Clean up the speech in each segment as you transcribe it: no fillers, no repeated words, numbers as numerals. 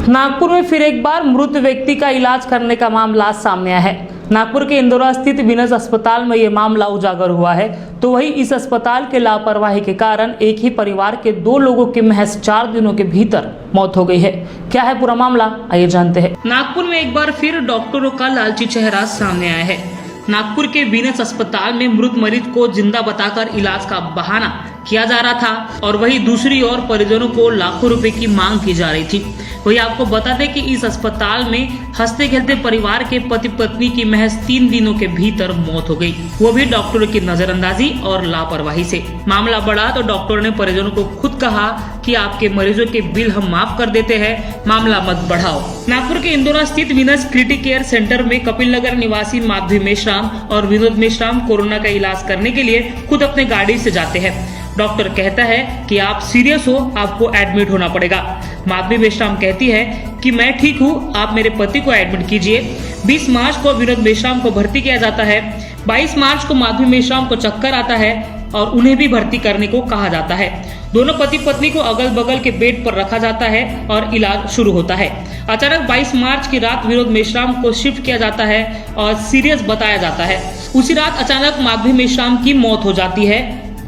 नागपुर में फिर एक बार मृत व्यक्ति का इलाज करने का मामला सामने आया है। नागपुर के इंदौरा स्थित विनस अस्पताल में यह मामला उजागर हुआ है। तो वही इस अस्पताल के लापरवाही के कारण एक ही परिवार के 2 लोगों की महज 4 दिनों के भीतर मौत हो गई है। क्या है पूरा मामला, आइए जानते हैं। नागपुर में एक बार फिर डॉक्टरों का लालची चेहरा सामने आया है। नागपुर के विनस अस्पताल में मृत मरीज को जिंदा बताकर इलाज का बहाना किया जा रहा था और वही दूसरी ओर परिजनों को लाखों रुपए की मांग की जा रही थी। वही आपको बता दें कि इस अस्पताल में हंसते खेलते परिवार के पति पत्नी की महज 3 दिनों के भीतर मौत हो गई, वो भी डॉक्टरों की नजरअंदाजी और लापरवाही से। मामला बढ़ा तो डॉक्टर ने परिजनों को खुद कहा कि आपके मरीजों के बिल हम माफ कर देते हैं, मामला मत बढ़ाओ। नागपुर के इंदौरा स्थित विनस क्रिटिक केयर सेंटर में कपिल नगर निवासी माधवी मेश्राम और विनोद मेश्राम कोरोना का इलाज करने के लिए खुद अपने गाड़ी से जाते हैं। डॉक्टर कहता है कि आप सीरियस हो, आपको एडमिट होना पड़ेगा। माधवी मेश्राम कहती है कि मैं ठीक हूँ, आप मेरे पति को एडमिट कीजिए। 20 मार्च को विनोद मेश्राम को भर्ती किया जाता है। 22 मार्च को माधवी मेश्राम को चक्कर आता है और उन्हें भी भर्ती करने को कहा जाता है। दोनों पति पत्नी को अगल बगल के बेड पर रखा जाता है और इलाज शुरू होता है। अचानक 22 मार्च की रात विनोद मेश्राम को शिफ्ट किया जाता है और सीरियस बताया जाता है। उसी रात अचानक माधवी मेश्राम की मौत हो जाती है।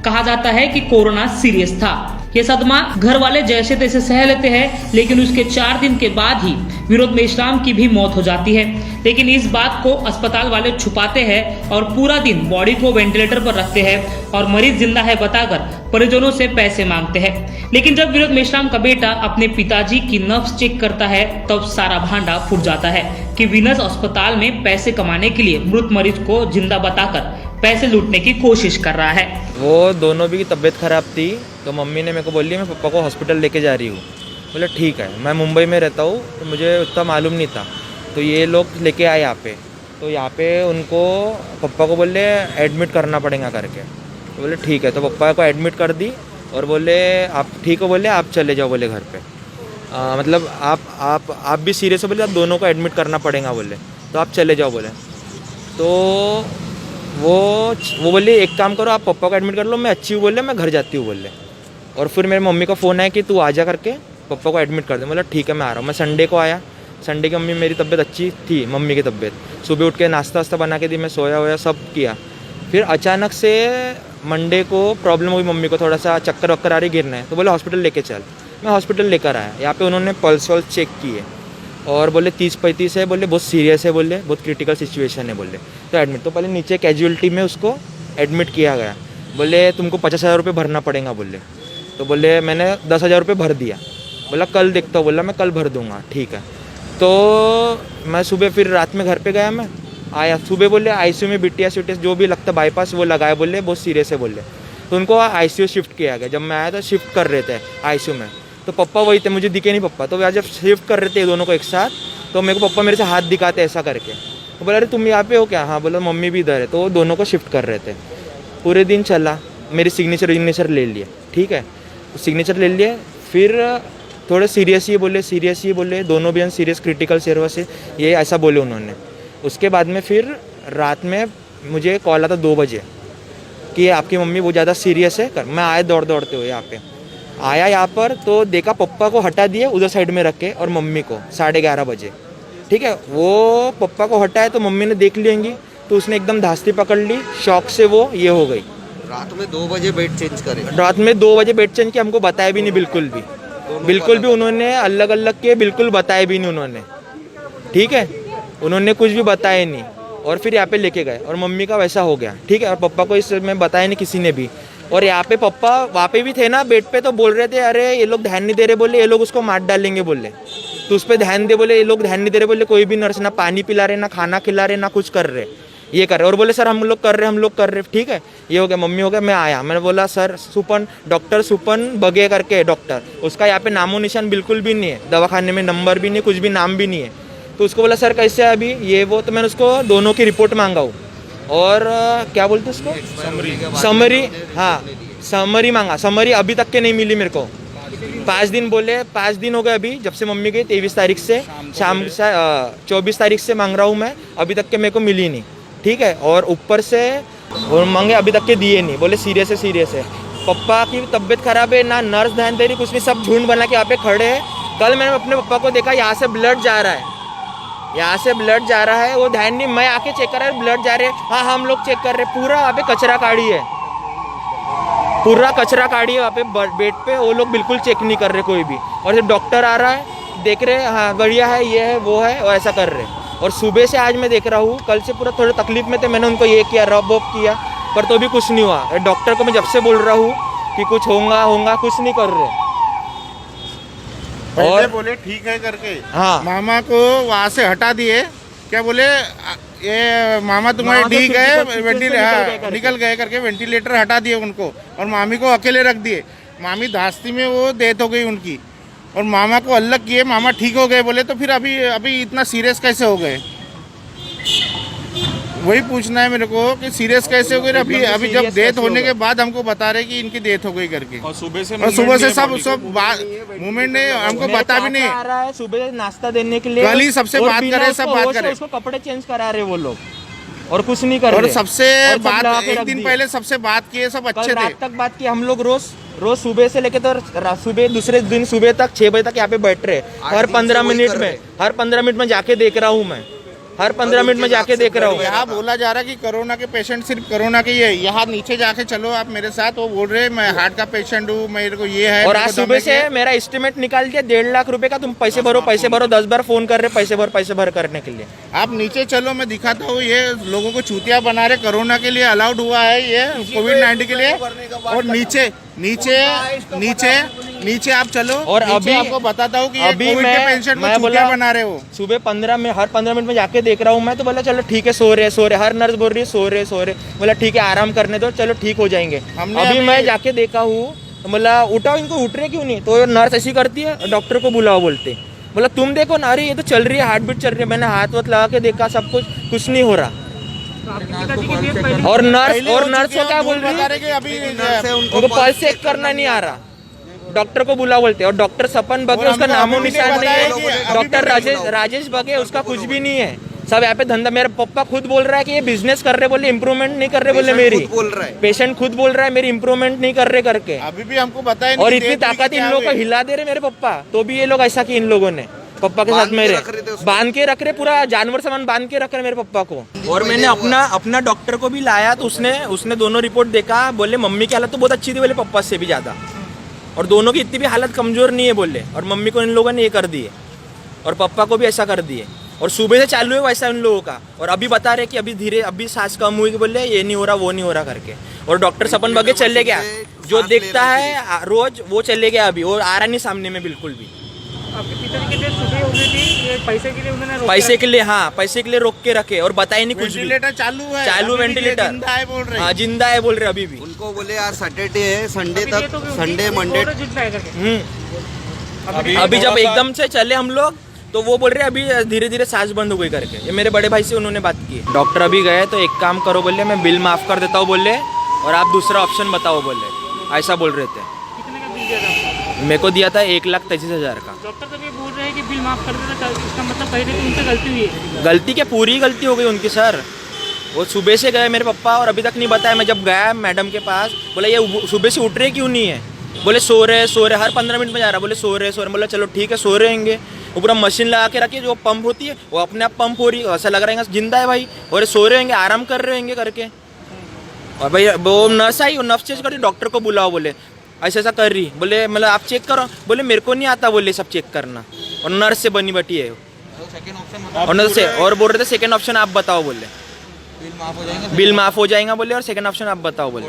कहा जाता है कि कोरोना सीरियस था। ये सदमा घर वाले जैसे तैसे सह लेते हैं, लेकिन उसके 4 दिन के बाद ही विनोद मेश्राम की भी मौत हो जाती है। लेकिन इस बात को अस्पताल वाले छुपाते हैं और पूरा दिन बॉडी को वेंटिलेटर पर रखते हैं और मरीज जिंदा है बताकर परिजनों से पैसे मांगते हैं। लेकिन जब विनोद मेश्राम का बेटा अपने पिताजी की नब्ज चेक करता है तब सारा भांडा फूट जाता है कि विनस अस्पताल में पैसे कमाने के लिए मृत मरीज को जिंदा बताकर पैसे लूटने की कोशिश कर रहा है। वो दोनों भी की तबीयत खराब थी तो मम्मी ने मेरे को बोली मैं पापा को हॉस्पिटल लेके जा रही हूँ। बोले ठीक है। मैं मुंबई में रहता हूँ तो मुझे उतना मालूम नहीं था, तो ये लोग लेके आए यहाँ पे। तो यहाँ पे उनको पापा को बोले एडमिट करना पड़ेगा करके। तो बोले ठीक है। तो पापा को एडमिट कर दी और बोले आप ठीक हो, बोले आप चले जाओ बोले घर पे। मतलब आप भी सीरियस हो बोले, आप दोनों को एडमिट करना पड़ेगा बोले, तो आप चले जाओ बोले। तो वो बोले एक काम करो, आप पापा को एडमिट कर लो, मैं अच्छी हूँ बोले, मैं घर जाती हूँ बोले। और फिर मेरी मम्मी का फ़ोन आया कि तू आ जा करके पापा को एडमिट कर दे। मतलब ठीक है मैं आ रहा हूँ। मैं संडे को आया। संडे की मम्मी मेरी तबीयत अच्छी थी, मम्मी की तबीयत। सुबह उठ के नाश्ता वास्ता बना के दी, मैं सोया हुआ सब किया। फिर अचानक से मंडे को प्रॉब्लम हुई, मम्मी को थोड़ा सा चक्कर वक्कर आ रही, गिरना है। तो बोले हॉस्पिटल लेके चल। मैं हॉस्पिटल लेकर आया। यहाँ पे उन्होंने पल्स वल्स चेक किए और बोले 30-35 है, बोले बहुत सीरियस है, बोले बहुत क्रिटिकल सिचुएशन है बोले, तो एडमिट। तो पहले नीचे कैजुअलिटी में उसको एडमिट किया गया। बोले तुमको 50,000 रुपये भरना पड़ेगा बोले। तो बोले मैंने 10,000 रुपये भर दिया। बोला कल देखता हूँ, बोला मैं कल भर दूंगा, ठीक है। तो मैं सुबह फिर रात में घर पे गया, मैं आया सुबह। बोले आईसीयू में BTS जो भी लगता बाईपास वो लगाया, बोले बहुत सीरियस है बोले। तो उनको आईसीयू शिफ्ट किया गया। जब मैं आया तो शिफ्ट कर रहे थे आईसीयू में, तो पप्पा वही थे, मुझे दिखे नहीं पप्पा। तो जब शिफ्ट कर रहे थे दोनों को एक साथ, तो मेरे को पप्पा मेरे से हाथ दिखाते ऐसा करके। तो बोला अरे तुम यहाँ पे हो क्या? हाँ। बोला मम्मी भी इधर है। तो वो दोनों को शिफ्ट कर रहे थे। पूरे दिन चला, मेरी सिग्नेचर ले लिए, ठीक है। सिग्नेचर ले लिए। फिर थोड़े सीरियस ही बोले, दोनों भी सीरियस क्रिटिकल सीरियस है, ये ऐसा बोले उन्होंने। उसके बाद में फिर रात में मुझे कॉल आता 2 बजे कि आपकी मम्मी बहुत ज़्यादा सीरियस है। मैं आया दौड़ते हुए यहाँ पे आया यहाँ पर, तो देखा पप्पा को हटा दिए उधर साइड में रख के और मम्मी को 11:30 बजे, ठीक है। वो पप्पा को हटाया तो मम्मी ने देख लेंगी, तो उसने एकदम धास्ती पकड़ ली, शॉक से वो ये हो गई। रात में 2 बजे बेड चेंज करे? रात में 2 बजे बेड चेंज किया, हमको बताया भी नहीं बिल्कुल भी उन्होंने अलग अलग किए, बिल्कुल बताया भी नहीं उन्होंने, ठीक है। उन्होंने कुछ भी बताया नहीं। और फिर यहाँ पे लेके गए और मम्मी का वैसा हो गया, ठीक है। और पापा को इसमें बताया नहीं किसी ने भी। और यहाँ पे पापा वहाँ पे भी थे ना बेड पे, तो बोल रहे थे अरे ये लोग ध्यान नहीं दे रहे बोले, ये लोग उसको मार डालेंगे बोले, तो उस पर ध्यान दे बोले। ये लोग ध्यान नहीं दे रहे बोले, कोई भी नर्स ना पानी पिला रहे, ना खाना खिला रहे, ना कुछ कर रहे, ये कर रहे। और बोले सर हम लोग कर रहे, ठीक है। ये हो गया, मम्मी हो गया। मैं आया, मैंने बोला सर डॉक्टर सुपन बगे करके डॉक्टर, उसका यहाँ पे नामो निशान बिल्कुल भी नहीं है, दवाखाने में नंबर भी नहीं, कुछ भी नाम भी नहीं है। तो उसको बोला सर कैसे है अभी ये वो। तो मैंने उसको दोनों की रिपोर्ट मांगा हूँ और क्या बोलते उसको समरी, हाँ समरी मांगा। समरी अभी तक के नहीं मिली मेरे को। 5 दिन बोले, 5 दिन हो गए अभी जब से मम्मी गई। 23 तारीख से शाम 24 तारीख से मांग रहा हूँ मैं, अभी तक के मेरे को मिली नहीं, ठीक है। और ऊपर से और मांगे अभी तक के दिए नहीं, बोले सीरियस है। पप्पा की तबीयत खराब है, ना नर्स ध्यान दे रही, कुछ नहीं, सब झुंड बना के यहाँ पे खड़े हैं कल मैंने अपने पापा को देखा, यहाँ से ब्लड जा रहा है, यहाँ से ब्लड जा रहा है, वो ध्यान नहीं, मैं आके चेक कर रहा है, ब्लड जा रहे हैं, हाँ हम लोग चेक कर रहे हैं, पूरा वहाँ पे कचरा काढ़ी है, पूरा कचरा काढ़ी है वहाँ पे बेड पे, वो लोग बिल्कुल चेक नहीं कर रहे कोई भी। और जब डॉक्टर आ रहा है, देख रहे हैं हाँ बढ़िया है, ये है वो है, और ऐसा कर रहे हैं। और सुबह से आज मैं देख रहा हूँ, कल से पूरा थोड़े तकलीफ में थे, मैंने उनको ये किया, रब वब किया, पर तो भी कुछ नहीं हुआ। डॉक्टर को मैं जब से बोल रहा हूँ कि कुछ होगा, कुछ नहीं कर रहे। और बोले ठीक है करके, हाँ मामा को वहाँ से हटा दिए, क्या बोले ये मामा तुम्हारे ठीक है, निकल गए करके वेंटिलेटर हटा दिए उनको, और मामी को अकेले रख दिए। मामी धास्ती में वो डेथ हो गई उनकी, और मामा को अलग किए, मामा ठीक हो गए बोले, तो फिर अभी इतना सीरियस कैसे हो गए? वही पूछना है मेरे को कि सीरियस कैसे हो गए अभी जब डेथ होने के बाद हमको बता रहे कि इनकी डेथ हो गई करके। और सुबह से सब मूवमेंट ने हमको बता भी नहीं आ रहा है, सुबह नाश्ता देने के लिए कल ही सबसे और बात बिना करे, उसको सब बात होश है, करे। उसको कपड़े चेंज करा रहे वो लोग, और कुछ नहीं कर और रहे। सबसे और सब बात लगा के एक रख दिन दिए। पहले सबसे बात किए, सब कल अच्छे थे। रात तक बात की, हम लोग रोज सुबह से लेके तो सुबह दूसरे दिन सुबह तक 6 बजे तक यहाँ पे बैठ रहे, हर 15 मिनट में जाके देख रहा हूँ मैं, हर 15 मिनट में जाके देख रहा हूँ। यहाँ बोला जा रहा है कि कोरोना के पेशेंट सिर्फ कोरोना के ही है, यहाँ नीचे जाके चलो आप मेरे साथ, वो बोल रहे मैं हार्ट का पेशेंट हूँ, मेरे को ये है। और मेरे आज को दम सुबह है से ये। मेरा एस्टिमेट निकाल दिया 1.5 लाख रुपए का, तुम पैसे भरो 10 बार फोन कर रहे, पैसे भर करने के लिए। आप नीचे चलो, मैं दिखाता हूँ, ये लोगों को चूतिया बना रहे, कोरोना के लिए अलाउड हुआ है ये, कोविड-19 के लिए। और नीचे आप चलो, और नीचे अभी आपको बताता हूँ कि ये अभी कोविड के पेशेंट को चूतिया बना रहे हो। सुबह हर 15 मिनट में जाके देख रहा हूँ मैं, तो बोला चलो ठीक है, सो रहे, हर नर्स बोल रही है सो रहे, बोला ठीक है आराम करने दो, चलो ठीक हो जाएंगे। अभी मैं जाके देखा हूँ, तो बोला उठाओ इनको, उठ रहे क्यों नहीं? तो नर्स ऐसी करती है, डॉक्टर को बुलाओ बोलते, बोला तुम देखो ना, अरे ये तो चल रही है, हार्ट बीट चल रही है, मैंने हाथ वाथ लगा के देखा, सब कुछ नहीं हो रहा। और नर्स को क्या बोल रही है, उनको पल्स चेक करना नहीं आ रहा, डॉक्टर को बुला बोलते। और डॉक्टर सपन बगे, उसका नामो निशान नहीं है, डॉक्टर राजेश बगे, उसका कुछ भी नहीं है, सब यहाँ पे धंधा। मेरा पप्पा खुद बोल रहा है कि ये बिजनेस कर रहे, बोले इम्प्रूवमेंट नहीं कर रहे, बोले मेरी पेशेंट खुद बोल रहा है मेरी इम्प्रूवमेंट नहीं कर रहे करके। अभी भी हमको बताया। और इतनी ताकत इन लोगों को हिला दे रहे मेरे पप्पा, तो भी ये लोग ऐसा कि इन लोगों ने पप्पा के साथ मेरे बांध के रख रहे, पूरा जानवर सामान बांध के रख रहे मेरे पप्पा को। और मैंने अपना डॉक्टर को भी लाया, तो उसने दोनों रिपोर्ट देखा, बोले मम्मी की हालत तो बहुत अच्छी थी, बोले पप्पा से भी ज्यादा, और दोनों की इतनी भी हालत कमजोर नहीं है बोले। और मम्मी को इन लोगों ने ये कर दिए, और पप्पा को भी ऐसा कर दिए, और सुबह से चालू है वैसा इन लोगों का। और अभी बता रहे कि अभी सांस कम हुई, बोले ये नहीं हो रहा, वो नहीं हो रहा करके। और डॉक्टर सपन बगे चले गया, जो देखता है रोज वो चले गया, अभी वो आ रहा नहीं सामने में बिल्कुल भी। आपके पिताजी की डेथ सुबह हो गई थी, ये पैसे के लिए उन्होंने पैसे के लिए, हाँ पैसे के लिए रोक के रखे, और बताए नहीं कुछ भी। वेंटिलेटर चालू है, चालू अभी भी वेंटिलेटर जिंदा है बोल रहे। हाँ जिंदा है बोल रहे अभी भी। उनको बोले यार सैटरडे है, संडे तक, संडे मंडे। अभी जब एकदम से चले हम लोग, तो वो बोल रहे अभी धीरे धीरे सांस बंद हो गई करके। ये मेरे बड़े भाई से उन्होंने बात की। डॉक्टर अभी गए, तो एक काम करो बोले, मैं बिल माफ कर देता हूँ बोले, और आप दूसरा ऑप्शन बताओ बोले, ऐसा बोल रहे थे। कितने का बिल दिया था? मेरे को दिया था 1,33,000 का। डॉक्टर तो ये बोल रहे हैं कि बिल माफ कर देना, इसका मतलब पहले कि उनसे गलती हुई है। गलती क्या, पूरी गलती हो गई उनकी सर। वो सुबह से गए मेरे पापा, और अभी तक नहीं बताया। मैं जब गया मैडम के पास, बोला ये सुबह से उठ रहे क्यों नहीं है? बोले सो रहे, हर 15 मिनट में जा रहा, बोले सो रहे। बोला चलो ठीक है, सो रहेंगे। वो पूरा मशीन लगा के रखी, जो पंप होती है वो अपने आप पंप हो रही है, ऐसा लग रहा है जिंदा है भाई। और सो रहेंगे, आराम कर रहेंगे करके। और भाई वो नर्स आई, वो नर्स चेक करी, डॉक्टर को बुलाओ बोले, ऐसा कर रही। बोले मतलब आप चेक करो, बोले मेरे को नहीं आता बोले सब चेक करना, और नर्स से बनी बटी है। और नर्स से और बोल रहे थे सेकंड ऑप्शन आप बताओ बोले, बिल माफ हो जाएगा बोले, और सेकंड ऑप्शन आप बताओ बोले।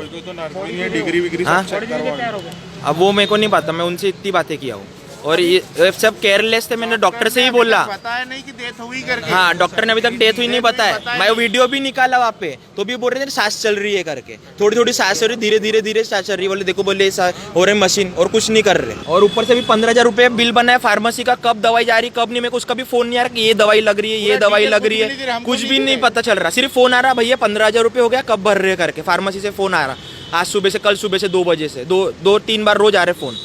डिग्री विग्री हाँ? सब चेक करवा। अब वो मेरे को नहीं पता, मैं उनसे इतनी बातें किया हूँ। और ये सब केयरलेस थे, मैंने डॉक्टर से ही बोला। बताया नहीं कि डेथ हुई करके। हाँ डॉक्टर ने अभी तक डेथ हुई नहीं बताया। मैं वीडियो भी निकाला वहाँ पे, तो भी बोल रहे थे सांस चल रही है करके, थोड़ी थोड़ी सांस हो रही, धीरे सांस चल रही है। बोले देखो बोले हो रहे मशीन, और कुछ नहीं कर रहे। और ऊपर से भी 15,000 रुपये बिल बना है फार्मेसी का, कब दवाई जा रही कब नहीं, मेरे को उसका भी फोन नहीं आ रहा कि ये दवाई लग रही है, ये दवाई लग रही है, कुछ भी नहीं पता चल रहा। सिर्फ फोन आ रहा, भैया 15,000 रुपये हो गया, कब भर रहे करके। फार्मेसी से फोन आ रहा आज सुबह से, कल सुबह से 2 बजे से 2-3 बार रोज आ रहे फोन,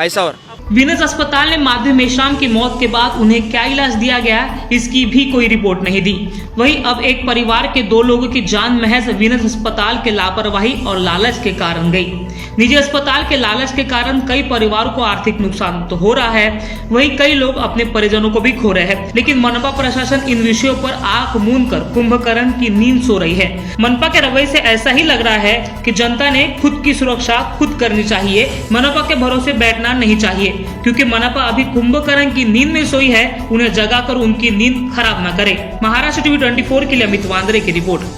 ऐसा। और विनस अस्पताल ने माधव मेश्राम की मौत के बाद उन्हें क्या इलाज दिया गया, इसकी भी कोई रिपोर्ट नहीं दी। वहीं अब एक परिवार के 2 लोगों की जान महज विनस अस्पताल के लापरवाही और लालच के कारण गई। निजी अस्पताल के लालच के कारण कई परिवारों को आर्थिक नुकसान तो हो रहा है, वहीं कई लोग अपने परिजनों को भी खो रहे हैं। लेकिन मनपा प्रशासन इन विषयों पर आंख मूंद कर कुंभकर्ण की नींद सो रही है। मनपा के रवैये से ऐसा ही लग रहा है कि जनता ने खुद की सुरक्षा खुद करनी चाहिए, मनपा के भरोसे बैठना नहीं चाहिए, क्योंकि मनपा अभी कुंभकर्ण की नींद में सोई है। उन्हें जगाकर उनकी नींद खराब न करे। महाराष्ट्र टीवी 24 के लिए अमित वांद्रे की रिपोर्ट।